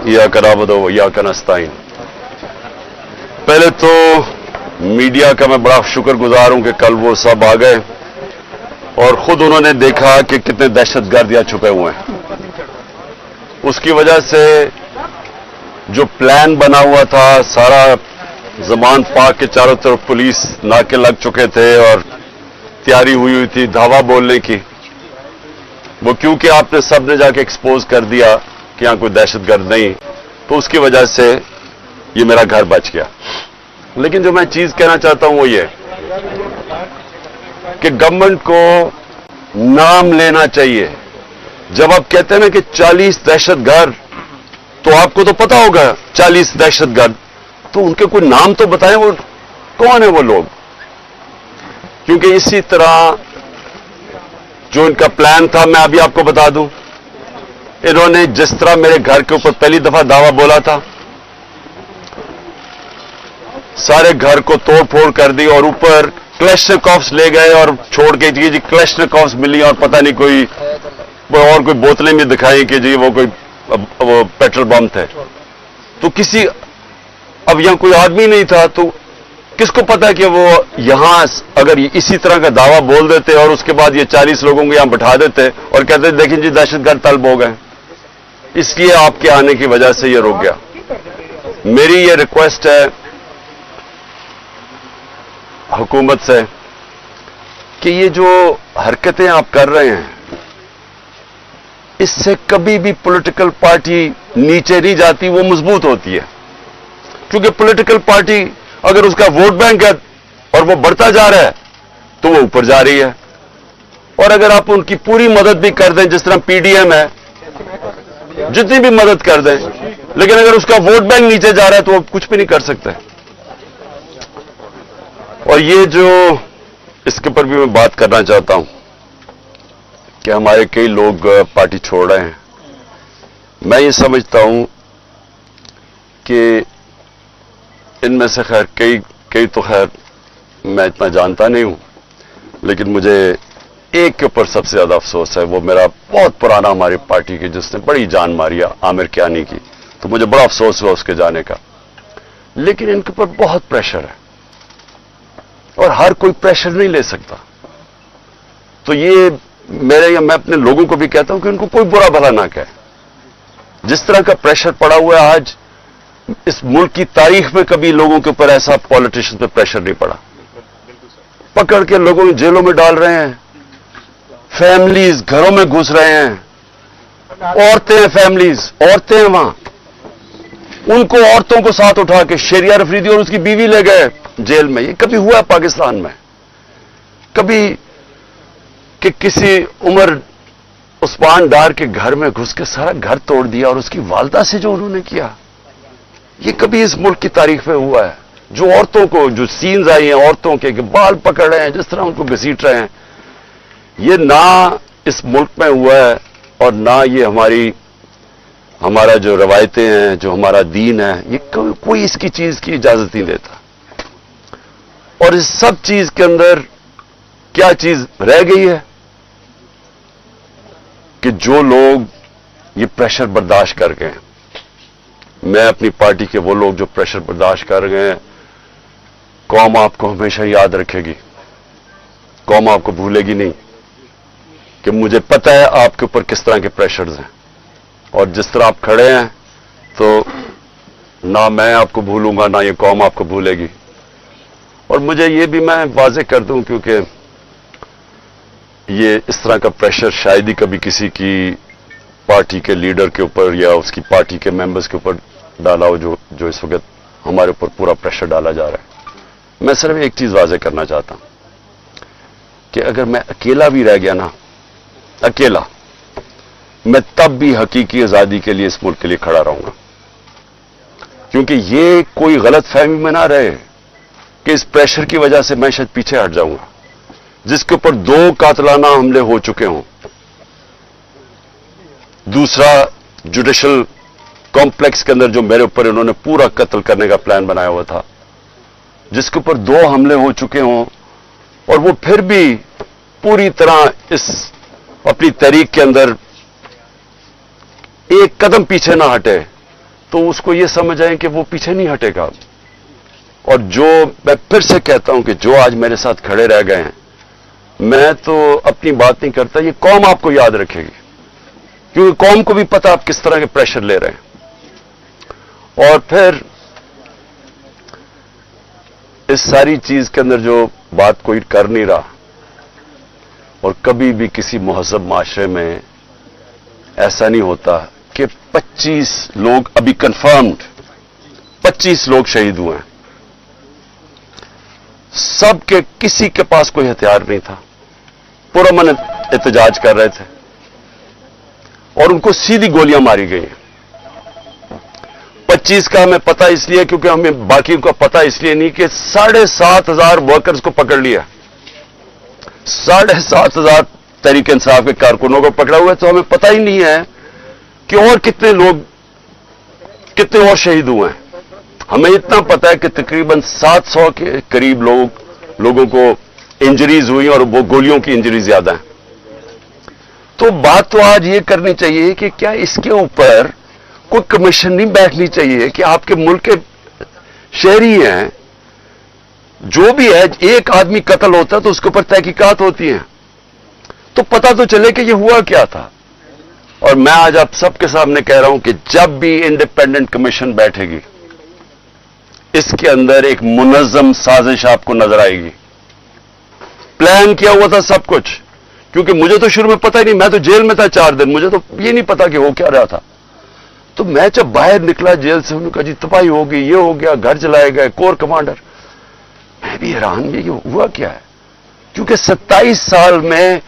इय्याका नअबुदु व इय्याका नस्तईन। पहले तो मीडिया का मैं बड़ा शुक्रगुजार हूं कि कल वो सब आ गए और खुद उन्होंने देखा कि कितने दहशतगर्द यहाँ छुपे हुए हैं। उसकी वजह से जो प्लान बना हुआ था, सारा ज़मान पाक के चारों तरफ पुलिस नाके लग चुके थे और तैयारी हुई थी धावा बोलने की, वो क्योंकि आपने सब ने जाके एक्सपोज कर दिया कि यहां कोई दहशतगर्द नहीं, तो उसकी वजह से ये मेरा घर बच गया। लेकिन जो मैं चीज कहना चाहता हूं वो ये कि गवर्नमेंट को नाम लेना चाहिए। जब आप कहते हैं ना कि 40 दहशतगर्द, तो आपको तो पता होगा 40 दहशतगर्द, तो उनके कोई नाम तो बताएं, वो कौन है वो लोग। क्योंकि इसी तरह जो इनका प्लान था, मैं अभी आपको बता दूं, इन्होंने जिस तरह मेरे घर के ऊपर पहली दफा दावा बोला था, सारे घर को तोड़ फोड़ कर दी और ऊपर क्लैशनिकोव्स ले गए और छोड़ के जी क्लैशनिकोव्स मिली और पता नहीं कोई और कोई बोतलें भी दिखाई कि जी वो पेट्रोल बम थे। तो किसी, अब यहां कोई आदमी नहीं था, तो किसको पता कि वो यहां अगर इसी तरह का दावा बोल देते और उसके बाद ये 40 लोगों को यहां बिठा देते और कहते देखिए जी दहशतगर्द तलब हो गए। इसलिए आपके आने की वजह से ये रुक गया। मेरी ये रिक्वेस्ट है हुकूमत से कि ये जो हरकतें आप कर रहे हैं, इससे कभी भी पॉलिटिकल पार्टी नीचे नहीं जाती, वो मजबूत होती है। क्योंकि पॉलिटिकल पार्टी अगर उसका वोट बैंक है और वो बढ़ता जा रहा है तो वो ऊपर जा रही है, और अगर आप उनकी पूरी मदद भी कर दें, जिस तरह पीडीएम है, जितनी भी मदद कर दें, लेकिन अगर उसका वोट बैंक नीचे जा रहा है तो वो कुछ भी नहीं कर सकते। और ये जो इसके ऊपर भी मैं बात करना चाहता हूं कि हमारे कई लोग पार्टी छोड़ रहे हैं। मैं ये समझता हूं कि इनमें से खैर कई तो खैर मैं इतना जानता नहीं हूं, लेकिन मुझे एक के ऊपर सबसे ज्यादा अफसोस है। वो मेरा बहुत पुराना हमारी पार्टी की, जिसने बड़ी जान मारी, आमिर कियानी की, तो मुझे बड़ा अफसोस हुआ उसके जाने का। लेकिन इनके ऊपर बहुत प्रेशर है और हर कोई प्रेशर नहीं ले सकता। तो ये मैं अपने लोगों को भी कहता हूं कि उनको कोई बुरा भला ना कहे। जिस तरह का प्रेशर पड़ा हुआ है आज, इस मुल्क की तारीख में कभी लोगों के ऊपर ऐसा पॉलिटिशियन पे प्रेशर नहीं पड़ा। पकड़ के लोगों को जेलों में डाल रहे हैं, फैमिलीज घरों में घुस रहे हैं, औरतें हैं, फैमिलीज औरतें हैं वहां, उनको औरतों को साथ उठा के शेरिया अफरीदी और उसकी बीवी ले गए जेल में। ये कभी हुआ पाकिस्तान में? कभी कि किसी उमर उस्मान डार के घर में घुस के सारा घर तोड़ दिया और उसकी वालदा से जो उन्होंने किया, ये कभी इस मुल्क की तारीख में हुआ है? जो औरतों को, जो सीन्स आई हैं औरतों के बाल पकड़ रहे हैं, जिस तरह उनको घसीट रहे हैं, ये ना इस मुल्क में हुआ है और ना ये हमारा जो रवायतें हैं, जो हमारा दीन है, ये कोई इसकी चीज की इजाजत नहीं देता। और इस सब चीज के अंदर क्या चीज रह गई है कि जो लोग ये प्रेशर बर्दाश्त कर गए, मैं अपनी पार्टी के वो लोग जो प्रेशर बर्दाश्त कर गए हैं, कौम आपको हमेशा याद रखेगी, कौम आपको भूलेगी नहीं। कि मुझे पता है आपके ऊपर किस तरह के प्रेशर्स हैं और जिस तरह आप खड़े हैं, तो ना मैं आपको भूलूंगा ना ये कौम आपको भूलेगी। और मुझे ये भी मैं वाज़ेह कर दूं, क्योंकि ये इस तरह का प्रेशर शायद ही कभी किसी की पार्टी के लीडर के ऊपर या उसकी पार्टी के मेंबर्स के ऊपर डाला हो, जो इस वक्त हमारे ऊपर पूरा प्रेशर डाला जा रहा है। मैं सिर्फ एक चीज वाज़ेह करना चाहता हूं कि अगर मैं अकेला भी रह गया ना, अकेला, मैं तब भी हकीकी आजादी के लिए इस मुल्क के लिए खड़ा रहूंगा। क्योंकि ये कोई गलत फहमी में ना रहे कि इस प्रेशर की वजह से मैं शायद पीछे हट जाऊंगा। जिसके ऊपर 2 कातलाना हमले हो चुके हों, दूसरा जुडिशल कॉम्प्लेक्स के अंदर जो मेरे ऊपर इन्होंने पूरा कत्ल करने का प्लान बनाया हुआ था, जिसके ऊपर 2 हमले हो चुके हों और वो फिर भी पूरी तरह इस अपनी तहरीक के अंदर एक कदम पीछे ना हटे, तो उसको ये समझ आए कि वो पीछे नहीं हटेगा। और जो मैं फिर से कहता हूं कि जो आज मेरे साथ खड़े रह गए हैं, मैं तो अपनी बात नहीं करता, ये कौम आपको याद रखेगी, क्योंकि कौम को भी पता आप किस तरह के प्रेशर ले रहे हैं। और फिर इस सारी चीज के अंदर जो बात कोई कर नहीं रहा, और कभी भी किसी महज़ब माशरे में ऐसा नहीं होता कि 25 लोग अभी कंफर्म्ड 25 लोग शहीद हुए हैं, सबके किसी के पास कोई हथियार नहीं था, पुरअमन एहतजाज कर रहे थे और उनको सीधी गोलियां मारी गई हैं। 25 का हमें पता इसलिए क्योंकि हमें बाकी का पता इसलिए नहीं कि 7,500 वर्कर्स को पकड़ लिया, 7,500 तहरीक इंसाफ के कारकुनों को पकड़ा हुआ है, तो हमें पता ही नहीं है कि और कितने और शहीद हुए हैं। हमें इतना पता है कि तकरीबन 700 के करीब लोगों को इंजरीज हुई और वो गोलियों की इंजरीज ज्यादा हैं। तो बात तो आज ये करनी चाहिए कि क्या इसके ऊपर कोई कमीशन नहीं बैठनी चाहिए कि आपके मुल्क के शहरी हैं, जो भी है, एक आदमी कत्ल होता है तो उसके ऊपर तहकीकात होती है, तो पता तो चले कि ये हुआ क्या था। और मैं आज आप सबके सामने कह रहा हूं कि जब भी इंडिपेंडेंट कमीशन बैठेगी, इसके अंदर एक मुनज़्ज़म साजिश आपको नजर आएगी। प्लान किया हुआ था सब कुछ, क्योंकि मुझे तो शुरू में पता ही नहीं, मैं तो जेल में था 4 दिन, मुझे तो ये नहीं पता कि हो क्या रहा था। तो मैं जब बाहर निकला जेल से, उन्होंने कहा जी तबाही हो गई, ये हो गया, घर जलाए गए, कोर कमांडर। मैं भी हैरान, ये हुआ क्या है, क्योंकि 27 साल में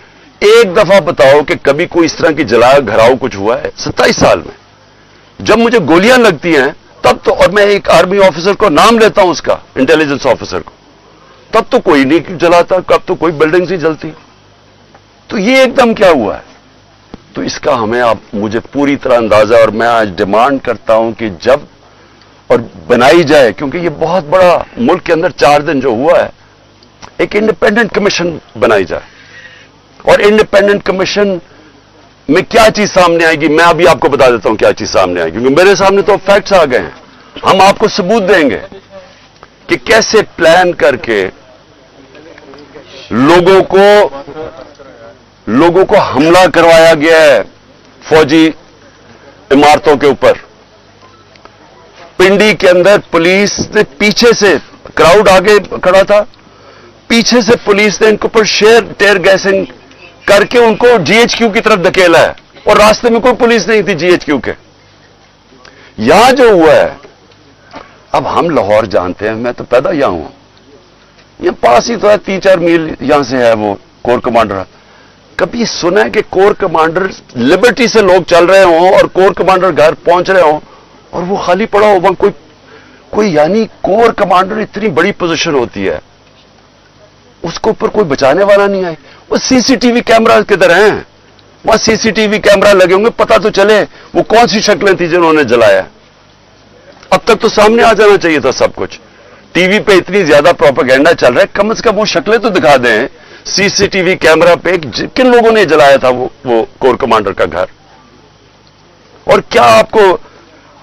एक दफा बताओ कि कभी कोई इस तरह की जलाया घराव कुछ हुआ है 27 साल में। जब मुझे गोलियां लगती हैं तब तो, और मैं एक आर्मी ऑफिसर को नाम लेता हूं उसका, इंटेलिजेंस ऑफिसर को, तब तो कोई नहीं जलाता, कब तो कोई बिल्डिंग ही जलती। तो ये एकदम क्या हुआ है? तो इसका मुझे पूरी तरह अंदाजा, और मैं आज डिमांड करता हूं कि जब और बनाई जाए, क्योंकि ये बहुत बड़ा मुल्क के अंदर 4 दिन जो हुआ है, एक इंडिपेंडेंट कमीशन बनाई जाए। और इंडिपेंडेंट कमीशन में क्या चीज सामने आएगी, मैं अभी आपको बता देता हूं क्या चीज सामने आएगी, क्योंकि मेरे सामने तो फैक्ट्स आ गए हैं। हम आपको सबूत देंगे कि कैसे प्लान करके लोगों को हमला करवाया गया है फौजी इमारतों के ऊपर। पिंडी के अंदर पुलिस ने पीछे से, क्राउड आगे खड़ा था, पीछे से पुलिस ने इनके ऊपर टेयर गैसिंग करके उनको जीएचक्यू की तरफ धकेला है, और रास्ते में कोई पुलिस नहीं थी जीएचक्यू के। यहां जो हुआ है, अब हम लाहौर जानते हैं, मैं तो पैदा यहां हूं, ये पास ही तो है, 3-4 मील यहां से है वो कोर कमांडर। कभी सुना है कि कोर कमांडर लिबर्टी से लोग चल रहे हों और कोर कमांडर घर पहुंच रहे हों और वो खाली पड़ा हो? वहां कोई यानी कोर कमांडर इतनी बड़ी पोजीशन होती है, उसके ऊपर कोई बचाने वाला नहीं आए। वो सीसीटीवी कैमरा किधर हैं? वहां सीसीटीवी कैमरा लगे होंगे, पता तो चले वो कौन सी शक्लें थी जिन्होंने जलाया। अब तक तो सामने आ जाना चाहिए था सब कुछ। टीवी पे इतनी ज्यादा प्रोपेगेंडा चल रहा है, कम से कम वो शक्लें तो दिखा दें सीसीटीवी कैमरा पे किन लोगों ने जलाया था वो कोर कमांडर का घर। और क्या आपको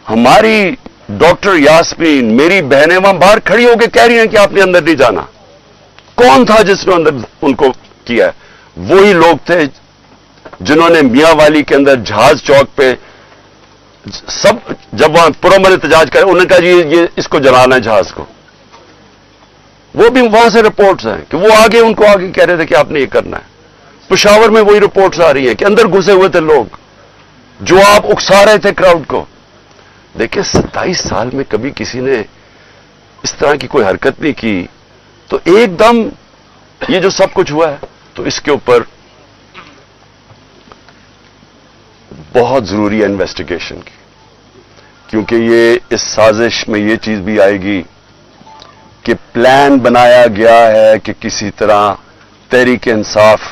हमारी डॉक्टर यास्मीन, मेरी बहनें वहां बाहर खड़ी होकर कह रही हैं कि आपने अंदर नहीं जाना। कौन था जिसने अंदर उनको किया है? वही लोग थे जिन्होंने मियां वाली के अंदर जहाज चौक पे सब, जब वहां पुरअमन एहतजाज करे, उन्होंने कहा जी ये इसको जलाना है जहाज को। वो भी वहां से रिपोर्ट्स हैं कि वो उनको आगे कह रहे थे कि आपने ये करना है। पेशावर में वही रिपोर्ट्स आ रही हैं कि अंदर घुसे हुए थे लोग जो आप उकसा रहे थे क्राउड को। देखिए 27 साल में कभी किसी ने इस तरह की कोई हरकत नहीं की, तो एकदम ये जो सब कुछ हुआ है, तो इसके ऊपर बहुत जरूरी है इन्वेस्टिगेशन की, क्योंकि ये इस साजिश में ये चीज भी आएगी कि प्लान बनाया गया है कि किसी तरह तहरीक इंसाफ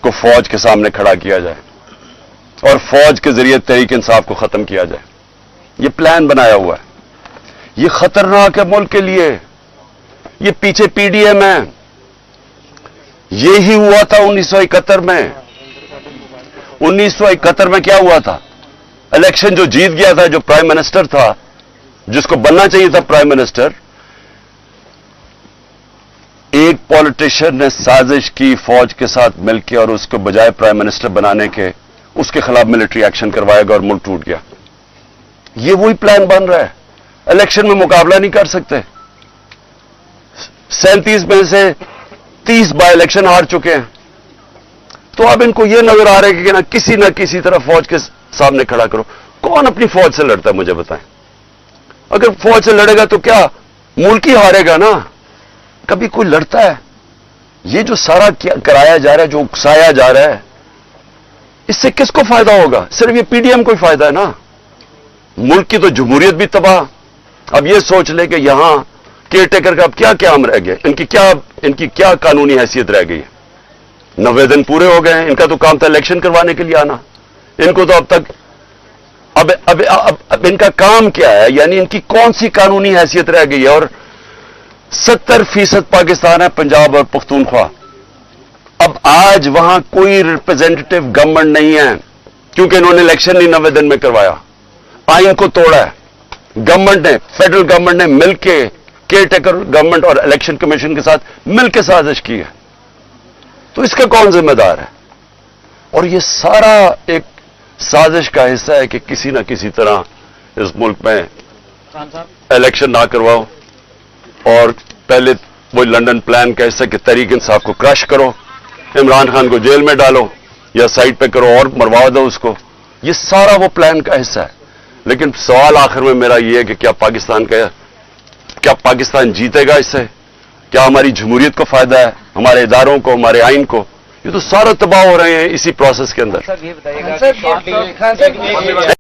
को फौज के सामने खड़ा किया जाए और फौज के जरिए तहरीक इंसाफ को खत्म किया जाए। ये प्लान बनाया हुआ है, ये खतरनाक है मुल्क के लिए। ये पीछे पीडीएम है, ये ही हुआ था 1971 में। 1971 में क्या हुआ था? इलेक्शन जो जीत गया था, जो प्राइम मिनिस्टर था, جس کو بننا چاہیے تھا پرائم منسٹر، ایک پولیٹیشین نے سازش کی فوج کے ساتھ مل کے اور اس کو بجائے پرائم منسٹر بنانے کے اس کے خلاف ملٹری ایکشن کروائے گا اور ملک ٹوٹ گیا. یہ وہی پلان بن رہا ہے. الیکشن میں مقابلہ نہیں کر سکتے. 37 میں سے 30 بائی الیکشن ہار چکے ہیں. تو اب ان کو یہ نظر آ رہا ہے کہ نہ کسی طرح فوج کے سامنے کھڑا کرو. کون اپنی فوج سے لڑتا ہے مجھے بتائیں؟ اگر فوج سے لڑے گا تو کیا ملک ہی ہارے گا نا؟ کبھی کوئی لڑتا ہے؟ یہ جو سارا کرایا جا رہا ہے، جو اکسایا جا رہا ہے، اس سے کس کو فائدہ ہوگا؟ صرف یہ پی ڈی ایم کو ہی فائدہ ہے نا. ملک کی تو جمہوریت بھی تباہ. اب یہ سوچ لے کہ یہاں کیئر ٹیکر کا اب کیا قیام رہ گیا؟ ان کی کیا قانونی حیثیت رہ گئی ہے؟ 90 دن پورے ہو گئے ہیں. ان کا تو کام تھا الیکشن کروانے کے لیے آنا. ان کو تو اب تک اب ان کا کام کیا ہے؟ یعنی ان کی کون سی قانونی حیثیت رہ گئی ہے؟ اور 70% پاکستان ہے پنجاب اور پختونخوا. اب آج وہاں کوئی ریپرزینٹیٹو گورنمنٹ نہیں ہے کیونکہ انہوں نے الیکشن نہیں 90 دن میں کروایا. آئین کو توڑا ہے. گورنمنٹ نے، فیڈرل گورنمنٹ نے مل کے کیئر ٹیکر گورنمنٹ اور الیکشن کمیشن کے ساتھ مل کے سازش کی ہے. تو اس کا کون ذمہ دار ہے؟ اور یہ سارا ایک سازش کا حصہ ہے کہ کسی نہ کسی طرح اس ملک میں الیکشن نہ کرواؤ اور پہلے وہ لنڈن پلان کا حصہ کہ تحریک انصاف کو کرش کرو، عمران خان کو جیل میں ڈالو یا سائٹ پہ کرو اور مروا دو اس کو. یہ سارا وہ پلان کا حصہ ہے. لیکن سوال آخر میں میرا یہ ہے کہ کیا پاکستان جیتے گا اس سے؟ کیا ہماری جمہوریت کو فائدہ ہے؟ ہمارے اداروں کو، ہمارے آئین کو؟ یہ تو سارا تباہ ہو رہے ہیں اسی پروسیس کے اندر.